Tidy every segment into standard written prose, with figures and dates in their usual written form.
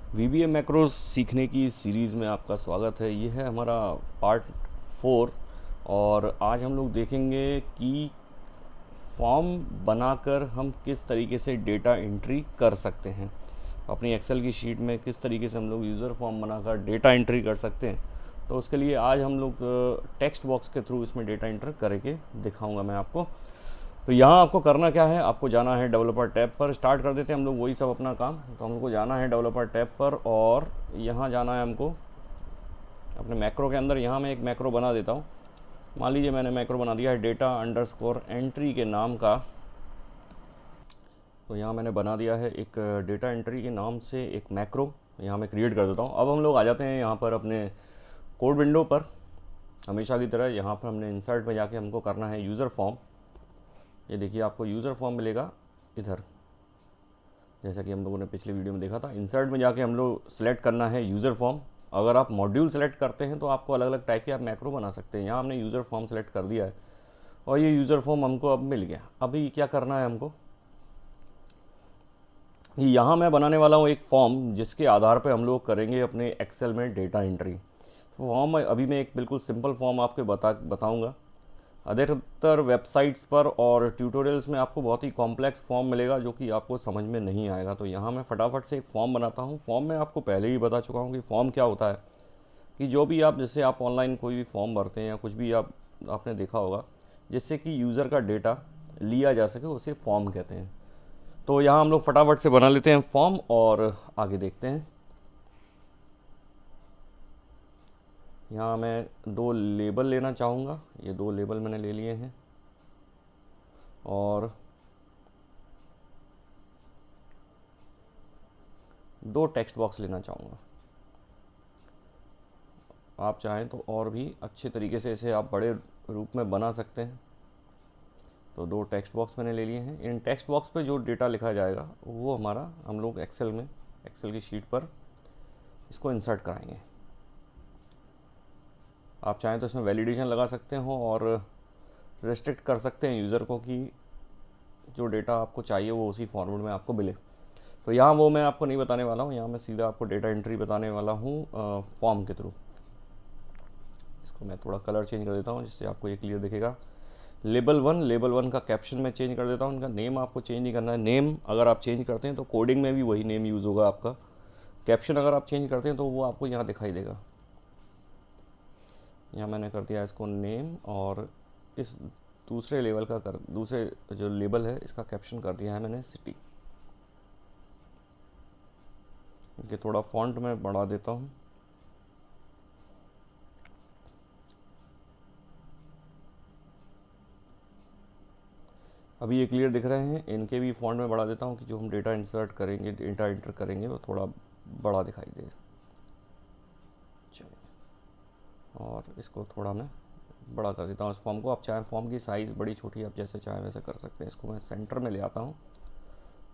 VBA macros सीखने की series में आपका स्वागत है। ये है हमारा पार्ट 4 और आज हम लोग देखेंगे कि फॉर्म बनाकर हम किस तरीके से डेटा एंट्री कर सकते हैं। अपनी एक्सेल की शीट में किस तरीके से हम लोग यूज़र फॉर्म बनाकर डेटा एंट्री कर सकते हैं। तो उसके लिए आज हम लोग टेक्स्ट बॉक्स के थ्रू इसमें डेटा एंटर करके दिखाऊंगा मैं आपको। तो यहाँ आपको करना क्या है, आपको जाना है डेवलपर टैब पर। स्टार्ट कर देते हैं हम लोग वही सब अपना काम। तो हमको जाना है डेवलपर टैब पर और यहाँ जाना है हमको अपने मैक्रो के अंदर। यहाँ मैं एक मैक्रो बना देता हूँ। मान लीजिए मैंने मैक्रो बना दिया है डेटा अंडरस्कोर एंट्री के नाम का। तो यहाँ मैंने बना दिया है एक डेटा एंट्री के नाम से एक मैक्रो, यहाँ मैं क्रिएट कर देता हूँ। अब हम लोग आ जाते हैं यहाँ पर अपने कोड विंडो पर। हमेशा की तरह यहाँ पर हमने इंसर्ट में जाके हमको करना है यूज़र फॉर्म। ये देखिए आपको यूज़र फॉर्म मिलेगा इधर, जैसा कि हम लोगों ने पिछले वीडियो में देखा था। इंसर्ट में जाके हम लोग सेलेक्ट करना है यूज़र फॉर्म। अगर आप मॉड्यूल सेलेक्ट करते हैं तो आपको अलग अलग टाइप के आप मैक्रो बना सकते हैं। यहाँ हमने यूज़र फॉर्म सेलेक्ट कर दिया है और ये यूज़र फॉर्म हमको अब मिल गया। अभी क्या करना है हमको, यहाँ मैं बनाने वाला हूँ एक फॉर्म जिसके आधार पर हम लोग करेंगे अपने एक्सेल में डेटा एंट्री। फॉर्म अभी मैं एक बिल्कुल सिंपल फॉर्म आपके बताऊँगा। अधिकतर वेबसाइट्स पर और ट्यूटोरियल्स में आपको बहुत ही कॉम्प्लेक्स फॉर्म मिलेगा जो कि आपको समझ में नहीं आएगा। तो यहाँ मैं फटाफट से एक फॉर्म बनाता हूँ। फॉर्म में आपको पहले ही बता चुका हूँ कि फॉर्म क्या होता है। कि जो भी आप, जैसे आप ऑनलाइन कोई भी फॉर्म भरते हैं या कुछ भी आपने देखा होगा जिससे कि यूज़र का डेटा लिया जा सके, उसे फॉर्म कहते हैं। तो यहाँ हम लोग फटाफट से बना लेते हैं फॉर्म और आगे देखते हैं। यहाँ मैं 2 लेबल लेना चाहूँगा। ये 2 लेबल मैंने ले लिए हैं और 2 टेक्स्ट बॉक्स लेना चाहूँगा। आप चाहें तो और भी अच्छे तरीके से इसे आप बड़े रूप में बना सकते हैं। तो 2 टेक्स्ट बॉक्स मैंने ले लिए हैं। इन टेक्स्ट बॉक्स पे जो डेटा लिखा जाएगा वो हमारा हम लोग एक्सेल की शीट पर इसको इंसर्ट कराएंगे। आप चाहें तो इसमें वैलिडेशन लगा सकते हो और रेस्ट्रिक्ट कर सकते हैं यूज़र को कि जो डेटा आपको चाहिए वो उसी फॉर्मेट में आपको मिले। तो यहाँ वो मैं आपको नहीं बताने वाला हूँ। यहाँ मैं सीधा आपको डेटा एंट्री बताने वाला हूँ फॉर्म के थ्रू। इसको मैं थोड़ा कलर चेंज कर देता हूँ जिससे आपको ये क्लियर दिखेगा। लेबल वन का कैप्शन मैं चेंज कर देता हूँ। इनका नेम आपको चेंज नहीं करना है। नेम अगर आप चेंज करते हैं तो कोडिंग में भी वही नेम यूज़ होगा आपका। कैप्शन अगर आप चेंज करते हैं तो वो आपको यहाँ दिखाई देगा। यहाँ मैंने कर दिया इसको नेम और इस दूसरे जो लेबल है इसका कैप्शन कर दिया है मैंने सिटी। इनके थोड़ा फॉन्ट में बढ़ा देता हूँ। अभी ये क्लियर दिख रहे हैं। इनके भी फॉन्ट में बढ़ा देता हूँ कि जो हम डेटा इंसर्ट करेंगे, डेटा एंटर करेंगे वो थोड़ा बड़ा दिखाई दे। चलिए, और इसको थोड़ा मैं बड़ा कर देता हूँ इस फॉर्म को। आप चाहें फॉर्म की साइज़ बड़ी छोटी आप जैसे चाहें वैसे कर सकते हैं। इसको मैं सेंटर में ले आता हूँ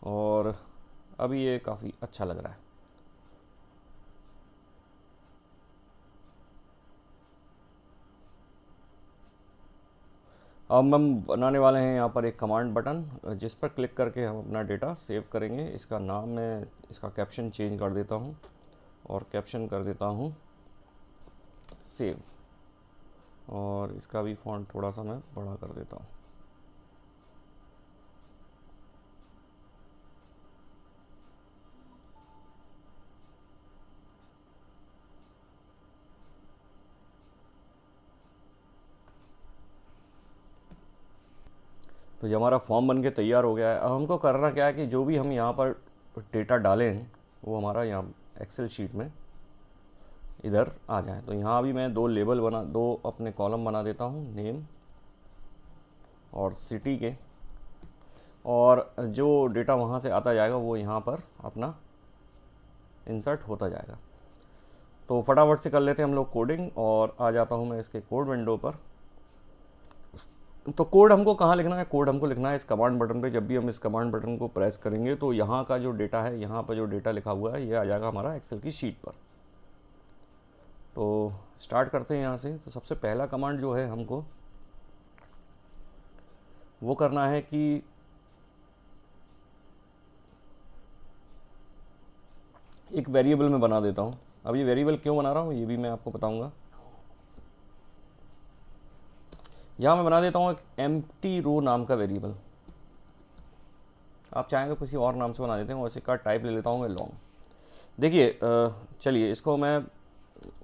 और अभी ये काफ़ी अच्छा लग रहा है। अब हम बनाने वाले हैं यहाँ पर एक कमांड बटन जिस पर क्लिक करके हम अपना डेटा सेव करेंगे। इसका नाम मैं इसका कैप्शन चेंज कर देता हूँ और कैप्शन कर देता हूँ सेव, और इसका भी फॉन्ट थोड़ा सा मैं बड़ा कर देता हूँ। तो ये हमारा फॉर्म बन के तैयार हो गया है। अब हमको करना क्या है कि जो भी हम यहाँ पर डेटा डालें वो हमारा यहाँ एक्सेल शीट में इधर आ जाए। तो यहाँ भी मैं 2 अपने कॉलम बना देता हूँ, नेम और सिटी के, और जो डेटा वहाँ से आता जाएगा वो यहाँ पर अपना इंसर्ट होता जाएगा। तो फटाफट से कर लेते हैं हम लोग कोडिंग और आ जाता हूँ मैं इसके कोड विंडो पर। तो कोड हमको कहाँ लिखना है? कोड हमको लिखना है इस कमांड बटन पे। जब भी हम इस कमांड बटन को प्रेस करेंगे तो यहाँ का जो डेटा है, यहाँ पर जो डेटा लिखा हुआ है ये आ जाएगा हमारा एक्सेल की शीट पर। तो स्टार्ट करते हैं यहाँ से। तो सबसे पहला कमांड जो है हमको वो करना है कि एक वेरिएबल में बना देता हूँ। अब ये वेरिएबल क्यों बना रहा हूँ ये भी मैं आपको बताऊँगा। यहाँ मैं बना देता हूँ एक एम्प्टी रो नाम का वेरिएबल। आप चाहें तो किसी और नाम से बना देते हैं, और इसी का टाइप ले लेता हूँ मैं लॉन्ग। देखिए चलिए इसको मैं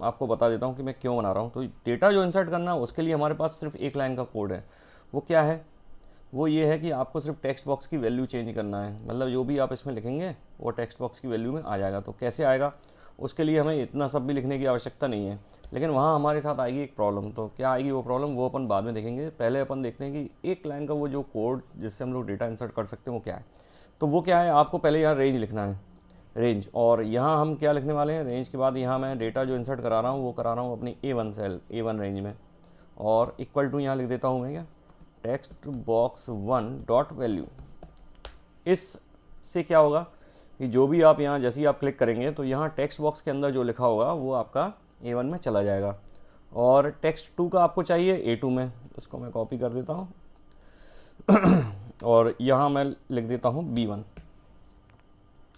आपको बता देता हूँ कि मैं क्यों बना रहा हूँ। तो डेटा जो इंसर्ट करना है उसके लिए हमारे पास सिर्फ एक लाइन का कोड है। वो क्या है? वो ये है कि आपको सिर्फ टेक्स्ट बॉक्स की वैल्यू चेंज करना है, मतलब जो भी आप इसमें लिखेंगे वो टेक्स्ट बॉक्स की वैल्यू में आ जाएगा। तो कैसे आएगा? उसके लिए हमें इतना सब भी लिखने की आवश्यकता नहीं है, लेकिन वहाँ हमारे साथ आएगी एक प्रॉब्लम। तो क्या आएगी वो प्रॉब्लम, वो अपन बाद में देखेंगे। पहले अपन देखते हैं कि एक लाइन का वो जो कोड जिससे हम लोग डेटा इंसर्ट कर सकते हैं वो क्या है। तो वो क्या है, आपको पहले यहाँ रेंज लिखना है, रेंज। और यहाँ हम क्या लिखने वाले हैं, रेंज के बाद यहाँ मैं डेटा जो इंसर्ट करा रहा हूँ वो करा रहा हूँ अपनी A1 सेल, A1 रेंज में। और इक्वल टू यहाँ लिख देता हूँ मैं क्या, टेक्स्ट बॉक्स 1 डॉट वैल्यू। इससे क्या होगा कि जो भी आप यहाँ जैसे ही आप क्लिक करेंगे तो यहाँ टेक्स्ट बॉक्स के अंदर जो लिखा होगा वो आपका A1 में चला जाएगा। और टेक्स्ट 2 का आपको चाहिए A2 में, इसको मैं कॉपी कर देता हूँ और यहाँ मैं लिख देता हूँ B1,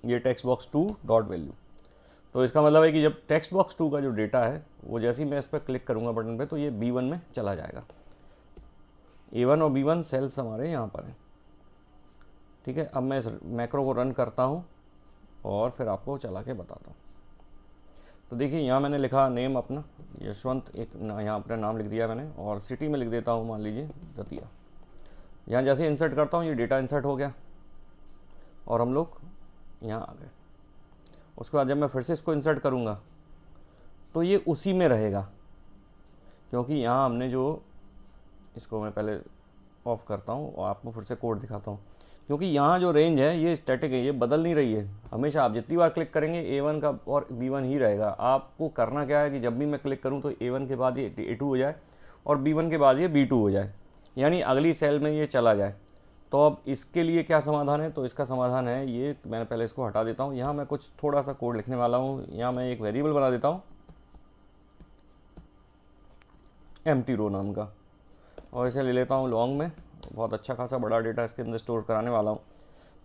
ये टेक्स्ट बॉक्स 2 डॉट वैल्यू। तो इसका मतलब है कि जब टेक्स्ट बॉक्स 2 का जो डेटा है वो जैसे ही मैं इस पर क्लिक करूँगा बटन पे तो ये B1 में चला जाएगा। A1 और B1 सेल्स हमारे यहाँ पर हैं, ठीक है। अब मैं इस मैक्रो को रन करता हूँ और फिर आपको चला के बताता हूँ। तो देखिए यहाँ मैंने लिखा नेम अपना यशवंत, एक यहाँ अपना नाम लिख दिया मैंने, और सिटी में लिख देता हूँ मान लीजिए दतिया। यहाँ जैसे इंसर्ट करता हूँ ये डेटा इंसर्ट हो गया और हम लोग यहाँ आ गए। उसके बाद जब मैं फिर से इसको इंसर्ट करूँगा तो ये उसी में रहेगा, क्योंकि यहाँ हमने जो, इसको मैं पहले ऑफ करता हूँ और आपको फिर से कोड दिखाता हूँ। क्योंकि यहाँ जो रेंज है ये स्टैटिक है, ये बदल नहीं रही है। हमेशा आप जितनी बार क्लिक करेंगे A1 का और B1 ही रहेगा। आपको करना क्या है कि जब भी मैं क्लिक करूँ तो A1 के बाद ये A2 हो जाए और B1 के बाद ये B2 हो जाए, यानी अगली सेल में ये चला जाए। तो अब इसके लिए क्या समाधान है? तो इसका समाधान है ये, मैंने पहले इसको हटा देता हूँ। यहाँ मैं कुछ थोड़ा सा कोड लिखने वाला हूँ। यहाँ मैं एक वेरिएबल बना देता हूँ एम्प्टी रो नाम का, और इसे ले लेता हूँ लॉन्ग में। बहुत अच्छा खासा बड़ा डेटा इसके अंदर स्टोर कराने वाला हूँ।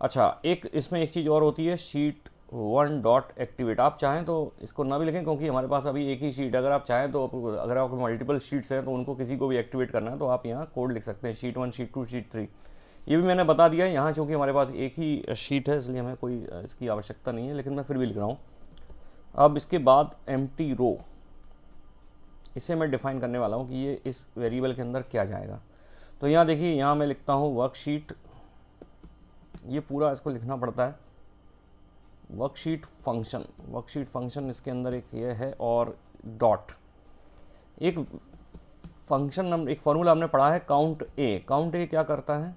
अच्छा, एक इसमें एक चीज़ और होती है, शीट 1 डॉट एक्टिवेट। आप चाहें तो इसको ना भी लिखें क्योंकि हमारे पास अभी एक ही शीट। अगर आप चाहें तो अगर आपको मल्टीपल शीट्स हैं तो उनको किसी को भी एक्टिवेट करना है तो आप यहाँ कोड लिख सकते हैं, शीट 1, शीट 2, शीट 3। ये भी मैंने बता दिया है। यहाँ चूँकि हमारे पास एक ही शीट है इसलिए हमें कोई इसकी आवश्यकता नहीं है, लेकिन मैं फिर भी लिख रहा हूँ। अब इसके बाद एम्प्टी रो, इसे मैं डिफाइन करने वाला हूँ कि ये इस वेरिएबल के अंदर क्या जाएगा। तो यहाँ देखिए, यहाँ मैं लिखता हूँ वर्कशीट, ये पूरा इसको लिखना पड़ता है, वर्कशीट फंक्शन। वर्कशीट फंक्शन इसके अंदर एक ये है, और डॉट एक फंक्शन, एक फॉर्मूला हमने पढ़ा है काउंट ए। काउंट ए क्या करता है?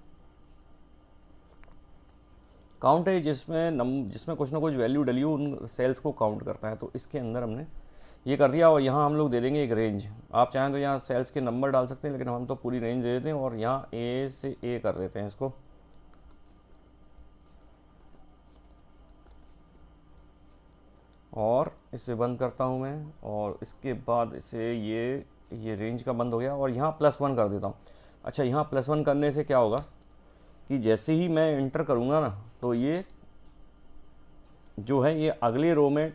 काउंट ए जिसमें कुछ ना कुछ वैल्यू डली हो उन सेल्स को काउंट करता है। तो इसके अंदर हमने ये कर दिया, और यहाँ हम लोग दे देंगे एक रेंज। आप चाहें तो यहाँ सेल्स के नंबर डाल सकते हैं, लेकिन हम तो पूरी रेंज दे देते हैं और यहाँ ए से ए कर देते हैं इसको। और इसे बंद करता हूँ मैं, और इसके बाद इसे ये रेंज का बंद हो गया, और यहाँ +1 कर देता हूँ। अच्छा, यहाँ +1 करने से क्या होगा कि जैसे ही मैं इंटर करूँगा ना तो ये जो है ये अगले रो में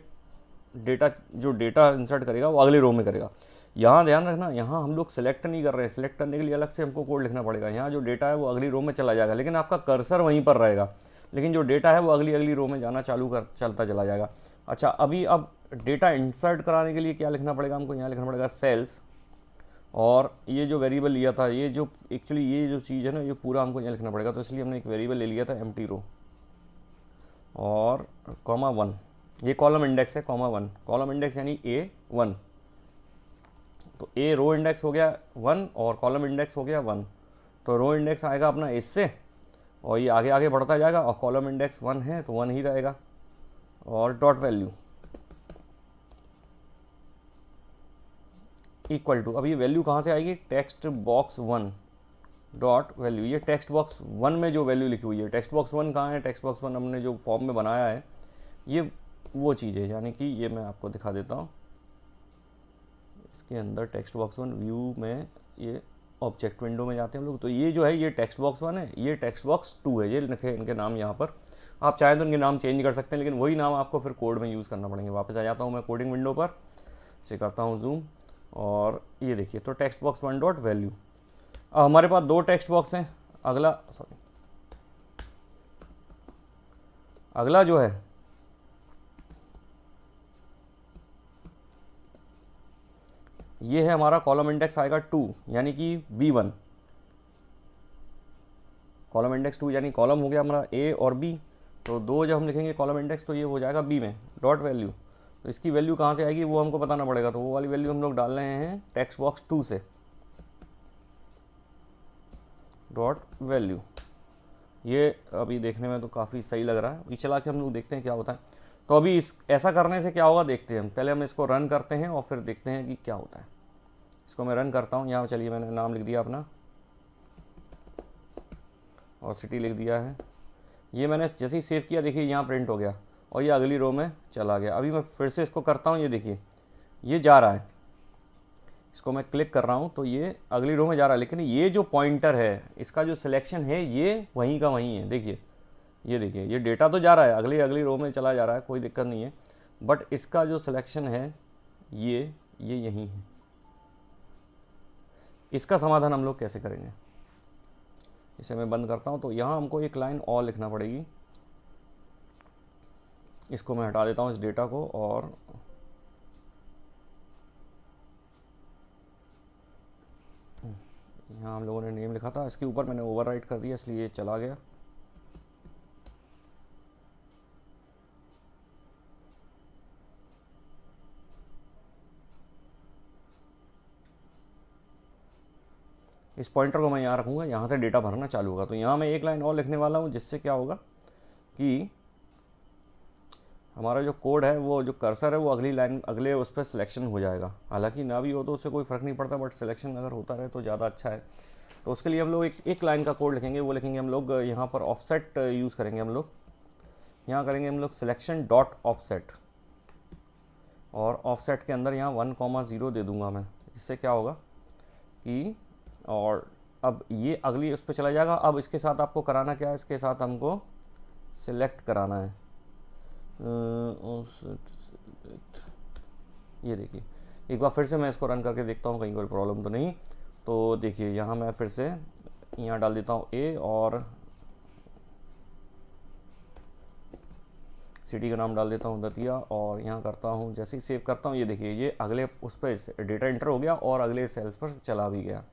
जो डेटा इंसर्ट करेगा वो अगले रो में करेगा। यहाँ ध्यान रखना, यहाँ हम लोग सेलेक्ट नहीं कर रहे हैं। सेलेक्ट करने के लिए अलग से हमको कोड लिखना पड़ेगा। यहाँ जो डेटा है वो अगली रो में चला जाएगा, लेकिन आपका कर्सर वहीं पर रहेगा, लेकिन जो डेटा है वो अगली रो में जाना चलता चला जाएगा। अच्छा, अब डेटा इंसर्ट कराने के लिए क्या लिखना पड़ेगा हमको? यहाँ लिखना पड़ेगा सेल्स, और ये जो वेरिएबल लिया था, ये जो एक्चुअली ये जो चीज़ है ना, ये पूरा हमको यहाँ लिखना पड़ेगा। तो इसलिए हमने एक वेरिएबल ले लिया था एम्प्टी रो, और (1), ये कॉलम इंडेक्स है, (1), कॉलम इंडेक्स यानी A1। तो ए रो इंडेक्स हो गया 1 और कॉलम इंडेक्स हो गया 1। तो रो इंडेक्स आएगा अपना इससे, और ये आगे आगे बढ़ता जाएगा, और कॉलम इंडेक्स 1 है तो 1 ही रहेगा। और डॉट वैल्यू इक्वल टू, अब ये वैल्यू कहाँ से आएगी? Text box 1 dot value. ये टेक्स्ट बॉक्स 1 में जो वैल्यू लिखी हुई है, टेक्स्ट बॉक्स 1 कहाँ है? टेक्स्ट बॉक्स 1 हमने जो फॉर्म में बनाया है, ये वो चीज़ है। यानी कि ये मैं आपको दिखा देता हूँ, इसके अंदर टेक्स्ट बॉक्स 1 व्यू में ये ऑब्जेक्ट विंडो में जाते हैं हम लोग। तो ये जो है ये टेक्स्ट बॉक्स 1 है, ये टेक्स्ट बॉक्स 2 है, ये लिखे इनके नाम यहाँ पर। आप चाहें तो इनके नाम चेंज कर सकते हैं, लेकिन वही नाम आपको फिर कोड में यूज़ करना पड़ेंगे। वापस आ जाता हूँ मैं कोडिंग विंडो पर, इसे करता हूँ जूम, और ये देखिए तो टेक्स्ट बॉक्स 1 डॉट वैल्यू। अब हमारे पास 2 टेक्स्ट बॉक्स हैं। अगला जो है ये है हमारा कॉलम इंडेक्स आएगा 2 यानी कि B1। कॉलम इंडेक्स 2 यानी कॉलम हो गया हमारा A और B, तो 2 जब हम लिखेंगे कॉलम इंडेक्स तो ये हो जाएगा B में डॉट वैल्यू। तो इसकी वैल्यू कहाँ से आएगी वो हमको बताना पड़ेगा, तो वो वाली वैल्यू हम लोग डाल रहे हैं टेक्स्ट बॉक्स 2 से डॉट वैल्यू। ये अभी देखने में तो काफ़ी सही लग रहा है, अभी चला के हम लोग देखते हैं क्या होता है। तो अभी इस ऐसा करने से क्या होगा देखते हैं हम, पहले हम इसको रन करते हैं और फिर देखते हैं कि क्या होता है। इसको मैं रन करता हूँ, यहाँ चलिए मैंने नाम लिख दिया अपना और सिटी लिख दिया है। ये मैंने जैसे ही सेव किया देखिए यहाँ प्रिंट हो गया और ये अगली रो में चला गया। अभी मैं फिर से इसको करता हूँ, ये देखिए ये जा रहा है, इसको मैं क्लिक कर रहा हूँ तो ये अगली रो में जा रहा है, लेकिन ये जो पॉइंटर है इसका जो सिलेक्शन है ये वहीं का वहीं है। देखिए ये देखिए ये डेटा तो जा रहा है अगली अगली रो में चला जा रहा है, कोई दिक्कत नहीं है, बट इसका जो सिलेक्शन है ये यहीं है। इसका समाधान हम लोग कैसे करेंगे, इसे मैं बंद करता हूँ। तो यहाँ हमको एक लाइन और लिखना पड़ेगी, इसको मैं हटा देता हूँ इस डेटा को, और यहाँ हम लोगों ने नेम लिखा था, इसके ऊपर मैंने ओवरराइट कर दिया इसलिए ये चला गया। इस पॉइंटर को मैं यहाँ रखूँगा, यहाँ से डेटा भरना चालू होगा। तो यहाँ मैं एक लाइन और लिखने वाला हूँ, जिससे क्या होगा कि हमारा जो कोड है वो जो कर्सर है वो अगली लाइन अगले उस पर सिलेक्शन हो जाएगा। हालांकि ना भी हो तो उससे कोई फ़र्क नहीं पड़ता, बट सिलेक्शन अगर होता रहे तो ज़्यादा अच्छा है। तो उसके लिए हम लोग एक लाइन का कोड लिखेंगे, वो लिखेंगे हम लोग यहाँ पर ऑफसेट यूज़ करेंगे हम लोग। यहाँ करेंगे हम लोग सिलेक्शन डॉट ऑफसेट, और ऑफसेट के अंदर यहाँ 1,0 दे दूँगा मैं, जिससे क्या होगा कि और अब ये अगली उस पर चला जाएगा। अब इसके साथ आपको कराना क्या है, इसके साथ हमको सिलेक्ट कराना है ये देखिए एक बार फिर से मैं इसको रन करके देखता हूँ कहीं कोई प्रॉब्लम तो नहीं। तो देखिए यहाँ मैं फिर से यहाँ डाल देता हूँ A और सिटी का नाम डाल देता हूँ दतिया, और यहाँ करता हूँ जैसे ही सेव करता हूँ ये देखिए ये अगले उस पर डेटा एंटर हो गया और अगले सेल्स पर चला भी गया।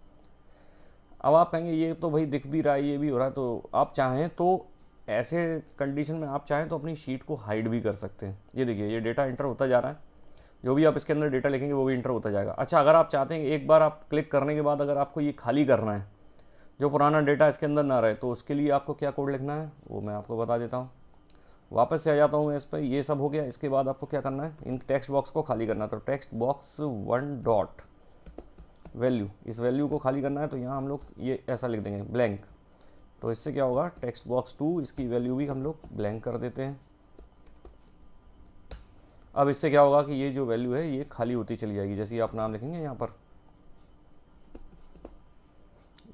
अब आप कहेंगे ये तो भाई दिख भी रहा है ये भी हो रहा है, तो आप चाहें तो ऐसे कंडीशन में आप चाहें तो अपनी शीट को हाइड भी कर सकते हैं। ये देखिए ये डेटा इंटर होता जा रहा है, जो भी आप इसके अंदर डेटा लिखेंगे वो भी इंटर होता जाएगा। अच्छा अगर आप चाहते हैं एक बार आप क्लिक करने के बाद अगर आपको ये खाली करना है, जो पुराना डेटा इसके अंदर ना रहे, तो उसके लिए आपको क्या कोड लिखना है वो मैं आपको बता देता हूँ। वापस से आ जाता हूँ मैं इस पर, ये सब हो गया। इसके बाद आपको क्या करना है, इन टेक्स्ट बॉक्स को खाली करना है। तो टेक्स्ट बॉक्स 1 डॉट वैल्यू, इस वैल्यू को खाली करना है। तो यहाँ हम लोग ये ऐसा लिख देंगे ब्लैंक। तो इससे क्या होगा टेक्स्ट बॉक्स 2 इसकी वैल्यू भी हम लोग ब्लैंक कर देते हैं। अब इससे क्या होगा कि ये जो वैल्यू है ये खाली होती चली जाएगी। जैसे ही आप नाम लिखेंगे यहाँ पर,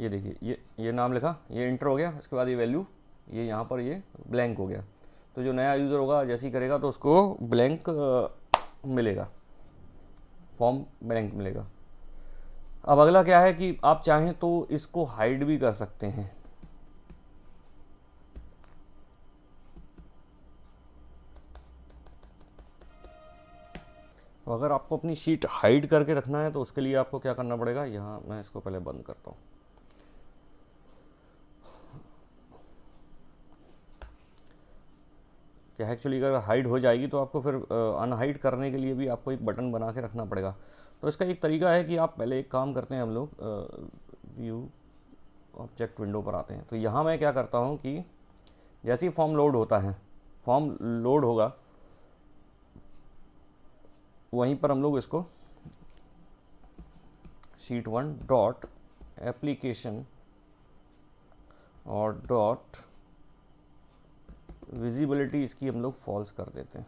ये देखिए ये नाम लिखा, ये इंटर हो गया, इसके बाद ये वैल्यू ये यहाँ पर ये ब्लैंक हो गया। तो जो नया यूज़र होगा जैसे ही करेगा तो उसको ब्लैंक मिलेगा, फॉर्म ब्लैंक मिलेगा। अब अगला क्या है कि आप चाहें तो इसको हाइड भी कर सकते हैं। तो अगर आपको अपनी शीट हाइड करके रखना है तो उसके लिए आपको क्या करना पड़ेगा, यहाँ मैं इसको पहले बंद करता हूँ। क्या एक्चुअली अगर हाइड हो जाएगी तो आपको फिर अनहाइड करने के लिए भी आपको एक बटन बना के रखना पड़ेगा। तो इसका एक तरीका है कि आप पहले एक काम करते हैं, हम लोग व्यू ऑब्जेक्ट विंडो पर आते हैं। तो यहाँ मैं क्या करता हूँ कि जैसे ही फॉर्म लोड होता है, फॉर्म लोड होगा वहीं पर हम लोग इसको शीट 1 डॉट एप्लीकेशन और डॉट विजिबिलिटी इसकी हम लोग फॉल्स कर देते हैं।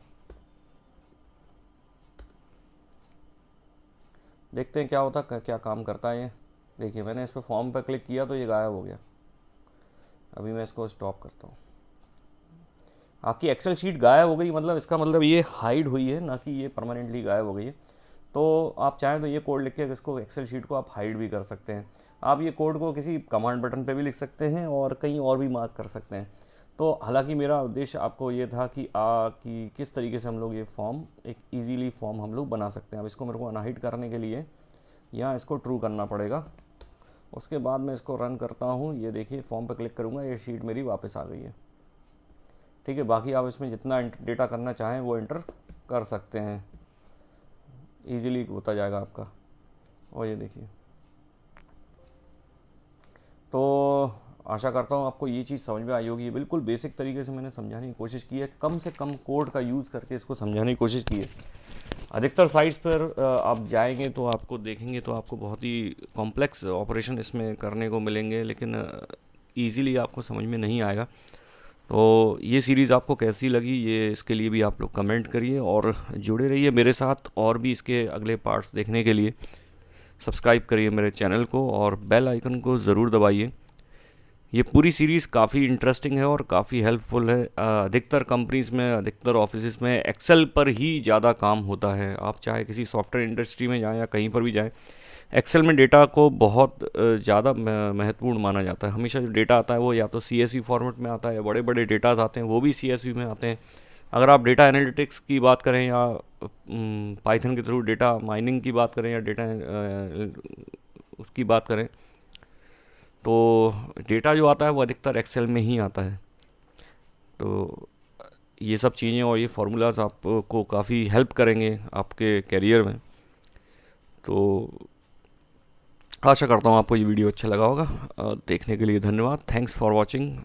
देखते हैं क्या होता है, क्या काम करता है ये। देखिए मैंने इस पर फॉर्म पर क्लिक किया तो ये गायब हो गया। अभी मैं इसको स्टॉप करता हूँ। आपकी एक्सेल शीट गायब हो गई, मतलब इसका मतलब ये हाइड हुई है, ना कि ये परमानेंटली गायब हो गई है। तो आप चाहें तो ये कोड लिख के इसको एक्सेल शीट को आप हाइड भी कर सकते हैं। आप ये कोड को किसी कमांड बटन पे भी लिख सकते हैं और कहीं और भी मार्क कर सकते हैं। तो हालांकि मेरा उद्देश्य आपको ये था कि किस तरीके से हम लोग ये फॉर्म एक इजीली फॉर्म हम लोग बना सकते हैं। अब इसको मेरे को अनहाइड करने के लिए यहाँ इसको ट्रू करना पड़ेगा। उसके बाद मैं इसको रन करता हूँ। ये देखिए फॉर्म पर क्लिक करूँगा, ये शीट मेरी वापस आ गई है। ठीक है, बाकी आप इसमें जितना डेटा करना चाहें वो एंटर कर सकते हैं, ईजिली होता जाएगा आपका। और ये देखिए, तो आशा करता हूँ आपको ये चीज़ समझ में आई होगी। ये बिल्कुल बेसिक तरीके से मैंने समझाने की कोशिश की है, कम से कम कोड का यूज़ करके इसको समझाने की कोशिश की है। अधिकतर साइट्स पर आप जाएंगे तो आपको देखेंगे तो आपको बहुत ही कॉम्प्लेक्स ऑपरेशन इसमें करने को मिलेंगे, लेकिन ईज़िली आपको समझ में नहीं आएगा। तो ये सीरीज़ आपको कैसी लगी, ये इसके लिए भी आप लोग कमेंट करिए और जुड़े रहिए मेरे साथ। और भी इसके अगले पार्ट्स देखने के लिए सब्सक्राइब करिए मेरे चैनल को और बेल आइकन को ज़रूर दबाइए। ये पूरी सीरीज़ काफ़ी इंटरेस्टिंग है और काफ़ी हेल्पफुल है। अधिकतर कंपनीज़ में, अधिकतर ऑफिस में एक्सेल पर ही ज़्यादा काम होता है। आप चाहे किसी सॉफ्टवेयर इंडस्ट्री में जाएं या कहीं पर भी जाएं, एक्सेल में डेटा को बहुत ज़्यादा महत्वपूर्ण माना जाता है। हमेशा जो डेटा आता है वो या तो CSV फॉर्मेट में आता है, या बड़े बड़े डेटाज आते हैं वो भी CSV में आते हैं। अगर आप डेटा एनालिटिक्स की बात करें या पाइथन के थ्रू डेटा माइनिंग की बात करें या डेटा उसकी बात करें, तो डेटा जो आता है वो अधिकतर एक्सेल में ही आता है। तो ये सब चीज़ें और ये फार्मूलाज आपको काफ़ी हेल्प करेंगे आपके करियर में। तो आशा करता हूँ आपको ये वीडियो अच्छा लगा होगा। देखने के लिए धन्यवाद। Thanks for watching.